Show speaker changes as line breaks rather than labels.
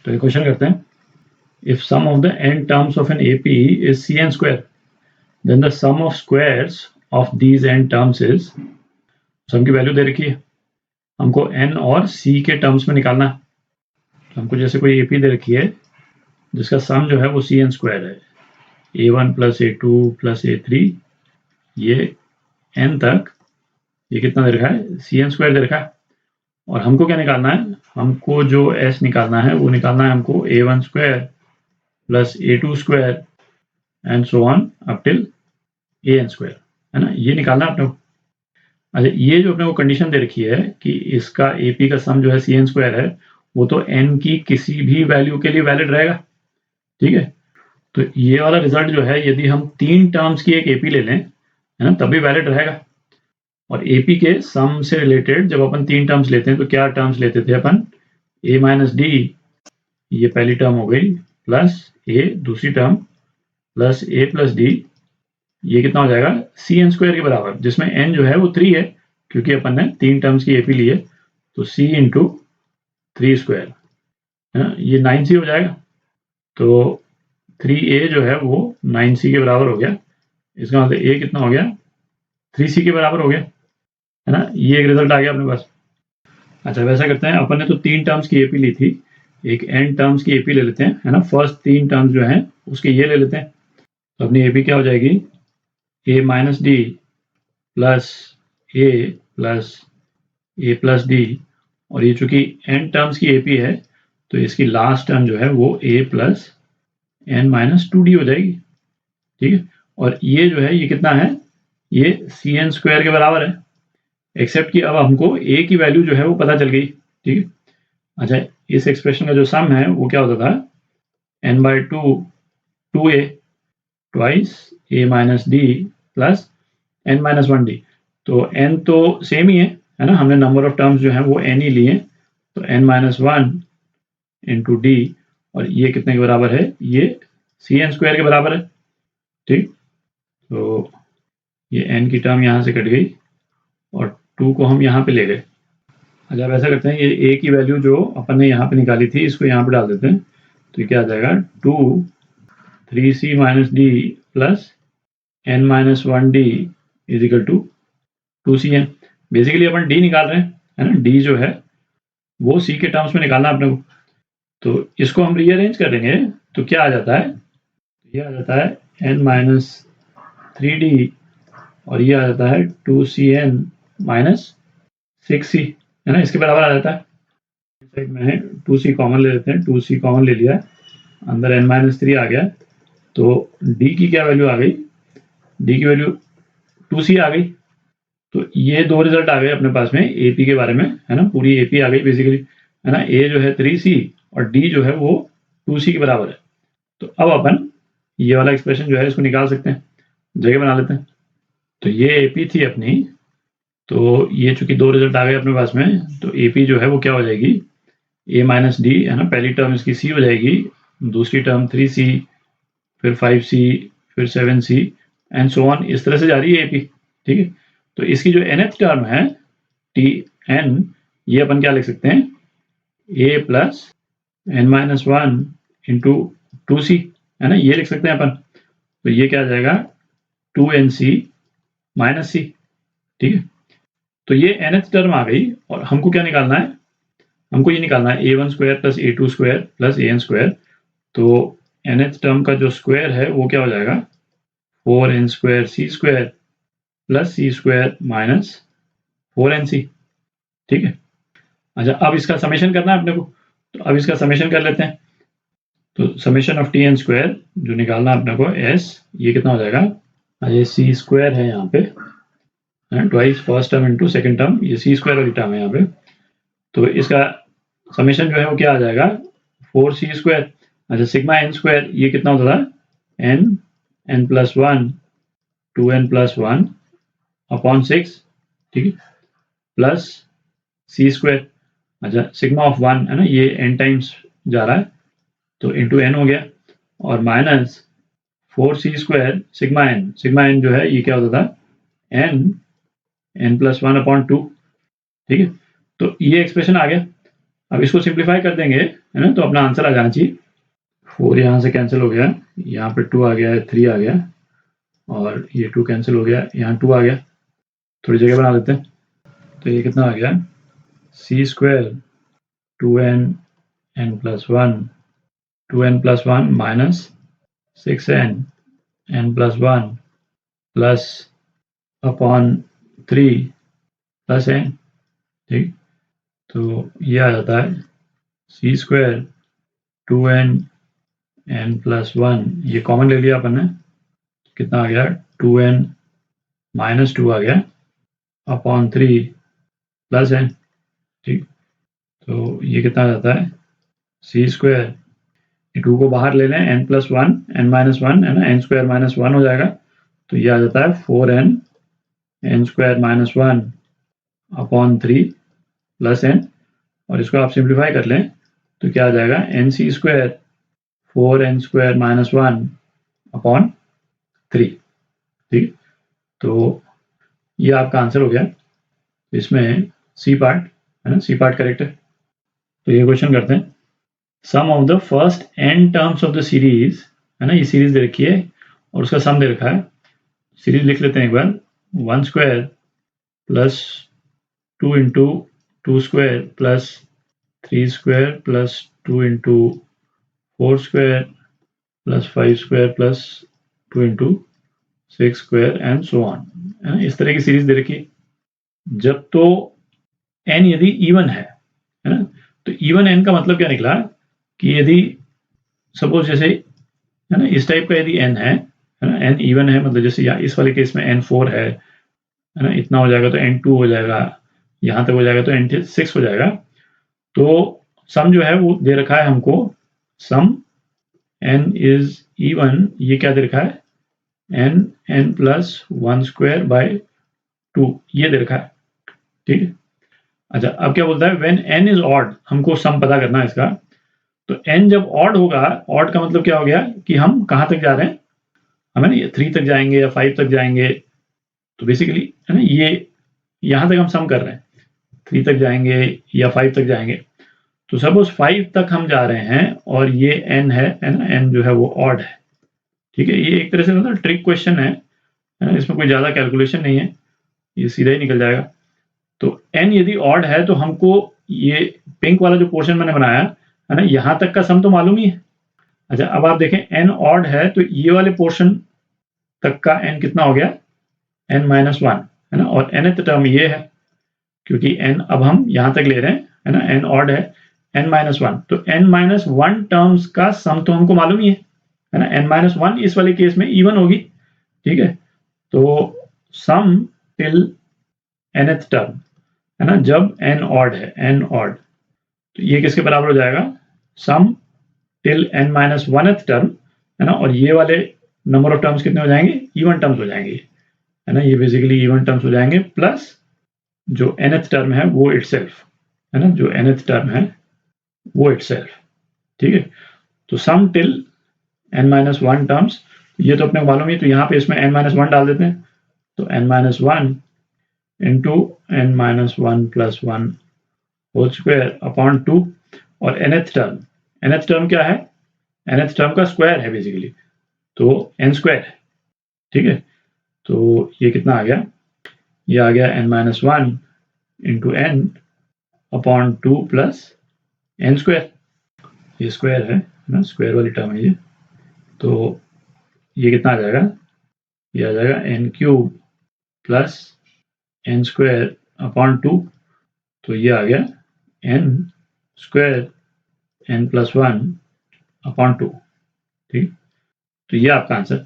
तो ये क्वेश्चन करते हैं, if sum of the n terms of an AP is cn square then the sum of squares of these n terms is, sum की value दे रखी है, हमको n और c के टर्म्स में निकालना है। तो हमको जैसे कोई एपी दे रखी है जिसका सम जो है वो cn स्क्वायर है, a1 plus a2 plus a3, ये n तक, ये कितना दे रखा है, cn स्क्वायर दे रखा है। और हमको क्या निकालना है, हमको जो s निकालना है वो निकालना है हमको a1 square plus a2 square and so on up till an square, है ना, ये निकालना है अपने को। अच्छा, ये जो अपने को कंडीशन दे रखी है कि इसका AP का सम जो है cn स्क्वायर है, वो तो n की किसी भी वैल्यू के लिए वैलिड रहेगा, ठीक है। तो ये वाला रिजल्ट जो है, यदि हम 3 टर्म्स की एक AP ले लें, है ना, तब भी वैलिड रहेगा। और AP के सम से रिलेटेड जब अपन 3 टर्म्स लेते हैं तो क्या टर्म्स लेते थे अपन, a माइनस डी, ये पहली टर्म हो गई, प्लस a दूसरी term, plus a plus D, ये कितना हो जाएगा, cn स्क्वायर के बराबर, जिसमें n जो है वो 3 है क्योंकि अपन ने 3 टर्म्स की AP ली है। तो c इंटू 3 स्क्वायर, है ना, ये 9c हो जाएगा। तो 3a जो है वो 9c के बराबर हो गया, इसका मतलब a कितना हो गया, 3c के बराबर हो गया, है ना, ये एक रिजल्ट आ गया अपने पास। अच्छा, वैसा करते हैं, अपन ने तो 3 टर्म्स की AP ली थी, एक n टर्म्स की AP ले लेते हैं, है ना, फर्स्ट 3 टर्म्स जो हैं उसके ये ले लेते हैं। तो अपनी AP क्या हो जाएगी, a minus D plus a plus a plus D, और ये चूंकि n टर्म्स की AP है तो इसकी लास्ट टर्म जो है वो a plus n minus 2d हो जाएगी, ठीक है। और ये जो है ये कितना है, ये cn स्क्वायर के बराबर है, एक्सेप्ट कि अब हमको a की वैल्यू जो है वो पता चल गई, ठीक है। अच्छा, इस एक्सप्रेशन का जो सम है वो क्या होता था, n/2 2a twice a minus D plus n minus 1d। तो n तो सेम ही है ना, हमने नंबर ऑफ टर्म्स जो है वो n ही लिए, तो n माइनस 1 इंटू डी, और ये कितने के बराबर है, ये cn स्क्वायर के बराबर है, ठीक। तो ये n की टर्म यहाँ से कट गई और 2 को हम यहाँ पे ले गए। अच्छा, वैसा करते हैं, ये a की वैल्यू जो अपन ने यहाँ पे निकाली थी इसको यहाँ पे डाल देते हैं, तो ये क्या आ जाएगा, 2 3c minus D plus n minus 1d is equal to 2cn। Basically अपन d निकाल रहे हैं, है ना, d जो है वो c के टर्म्स में निकालना अपने को। तो इसको हम रीअरेंज कर देंगे तो क्या आ जाता है, ये आ जाता है n माइनस 3d और ये आ जाता है 2cn माइनस 6c, है ना, इसके बराबर आ जाता है। इस साइड में 2c कॉमन ले लेते हैं, 2c कॉमन ले लिया, अंदर n माइनस 3 आ गया, तो d की क्या वैल्यू आ गई, d की वैल्यू 2c आ गई। तो ये 2 रिजल्ट आ गए अपने पास में AP के बारे में, है ना, पूरी AP आ गई बेसिकली, है ना। a जो है 3c और d जो है वो 2c के बराबर है। तो अब अपन ये वाला एक्सप्रेशन जो है इसको निकाल सकते हैं, जगह बना लेते हैं। तो ये AP थी अपनी, तो ये चूंकि 2 रिजल्ट आ गए अपने पास में, तो AP जो है वो क्या हो जाएगी, a माइनस डी, है ना, पहली टर्म इसकी c हो जाएगी, दूसरी टर्म 3c, फिर 5c, फिर 7c एंड सो ऑन, इस तरह से जा रही है AP, ठीक है। तो इसकी जो nth टर्म है Tn, ये अपन क्या लिख सकते हैं, a plus n minus 1 into 2c, है ना, ये लिख सकते हैं अपन। तो ये क्या आ जाएगा, 2nc माइनस c, ठीक है। तो ये nth टर्म आ गई और हमको क्या निकालना है, हमको ये निकालना है a1 square plus a2 square plus an square. तो nth टर्म का जो स्क्वायर है वो क्या हो जाएगा, 4n square c square plus c square minus 4nc, ठीक है। अच्छा, अब इसका समेशन करना है अपने को, तो अब इसका समेशन कर लेते हैं। तो समेशन ऑफ tn स्क्वायर जो निकालना है अपने को s, ये कितना हो जाएगा, ये c स्क्वायर है यहाँ पे, twice first term into second term, ये c स्क्वायर वाली टर्म है यहाँ पे। तो इसका समेशन जो है वो क्या आ जाएगा, 4c स्क्वायर। अच्छा, सिग्मा n स्क्वायर ये कितना होता था, n plus 1 2n plus 1 upon 6, ठीक है, प्लस c स्क्वायर। अच्छा, सिग्मा ऑफ 1 है ना, ये n टाइम्स जा रहा है तो इंटू n हो गया, और minus 4c square sigma n जो है ये क्या होता था, n प्लस 1 अपॉन 2, ठीक है। तो ये एक्सप्रेशन आ गया। अब इसको सिंप्लीफाई कर देंगे, है ना, तो अपना आंसर आ जाना चाहिए। 4 यहाँ से कैंसिल हो गया, यहाँ पे 2 आ गया, 3 आ गया, और ये 2 कैंसिल हो गया, यहाँ 2 आ गया, थोड़ी जगह बना देते हैं। तो ये कितना आ गया, C square 2n n plus 1 2n plus 1 minus 6n n plus 1 plus upon 3 plus n। ठीक, तो ये आ जाता है सी स्क्वायर 2n n प्लस 1, ये कॉमन ले लिया अपन ने, कितना आ गया 2n माइनस 2 आ गया अपॉन 3 प्लस n। ठीक, तो ये कितना आ जाता है सी स्क्वायर, 2 को बाहर ले लें, n प्लस 1 n माइनस 1 है ना, n स्क्वायर माइनस 1 हो जाएगा, तो ये आ जाता है 4n n square minus 1 upon 3 plus n, और इसको आप सिंप्लीफाई कर लें तो क्या आ जाएगा n c square 4n square minus 1 upon 3। ठीक, तो ये आपका आंसर हो गया। इसमें सी पार्ट है ना, सी पार्ट करेक्ट है। तो ये क्वेश्चन करते हैं, sum of the first n terms of the series, है ना, ये सीरीज दे रखी है और उसका सम दे रखा है। सीरीज लिख लेते हैं एक बार, 1 square plus 2 into 2 square plus 3 square plus 2 into 4 square plus 5 square plus 2 into 6 square and so on, है ना, इस तरह की सीरीज दे रखी है। जब तो n यदि इवन है ना, तो इवन n का मतलब क्या निकला कि यदि सपोज जैसे, है ना, इस टाइप का यदि n है ना, n इवन है, मतलब जैसे या इस वाले केस में n4 है ना, इतना हो जाएगा तो n2 हो जाएगा, यहाँ तक हो जाएगा तो n6 हो जाएगा। तो सम जो है वो दे रखा है हमको, सम n इज इवन, ये क्या दे रखा है n प्लस 1 स्क्वायर बाय 2, ये दे रखा है। ठीक है, अच्छा अब क्या बोलता है व्हेन n इज ऑड, हमको सम पता करना है इसका। तो n जब ऑड होगा, ऑड का मतलब क्या हो गया कि हम कहाँ तक जा रहे हैं, हमें ना ये 3 तक जाएंगे या 5 तक जाएंगे, तो बेसिकली है ना ये यहाँ तक हम सम कर रहे हैं, 3 तक जाएंगे या 5 तक जाएंगे। तो सपोज 5 तक हम जा रहे हैं और ये n है ना, n जो है वो ऑड है। ठीक है, ये एक तरह से मतलब ट्रिक क्वेश्चन है ना, इसमें कोई ज़्यादा कैलकुलेशन नहीं है, ये सीधा ही निकल जाएगा। तो n यदि ऑड है तो हमको ये पिंक वाला जो पोर्शन मैंने बनाया है ना, यहाँ तक का सम तो मालूम ही है। अच्छा अब आप देखें n ऑड है तो ये वाले पोर्शन तक का n कितना हो गया n माइनस 1, है ना, और nth टर्म ये है, क्योंकि n अब हम यहाँ तक ले रहे हैं, है ना, n ऑड है n माइनस 1, तो n माइनस 1 टर्म्स का सम तो हमको मालूम ही है ना, n माइनस 1 इस वाले केस में इवन होगी। ठीक है, तो सम टिल nth टर्म, है ना, जब n ऑड है, n ऑड, तो ये किसके बराबर हो जाएगा, sum till n minus 1th term, है ना, और ये वाले नंबर ऑफ टर्म्स कितने हो जाएंगे, इवन टर्म्स हो जाएंगे, है ना, ये बेसिकली इवन टर्म्स हो जाएंगे, प्लस जो nth टर्म है वो इटसेल्फ, है ना, जो nth टर्म है वो इटसेल्फ। ठीक है, तो सम टिल n माइनस 1 टर्म्स, ये तो अपने को मालूम है, तो यहाँ पे इसमें n माइनस 1 डाल देते हैं, तो n minus 1 into n minus 1 plus 1 whole square upon 2, और nth टर्म क्या है, nth टर्म का स्क्वायर है बेसिकली, तो n स्क्वायर है। ठीक है, तो ये कितना आ गया, ये आ गया n minus 1 into n upon 2 plus n square, ये स्क्वायर है ना, स्क्वायर वाली टर्म है ये, तो ये कितना आ जाएगा, ये आ जाएगा n cube plus n square upon 2, तो ये आ गया n square n plus 1 upon 2। ठीक, तो ये आपका आंसर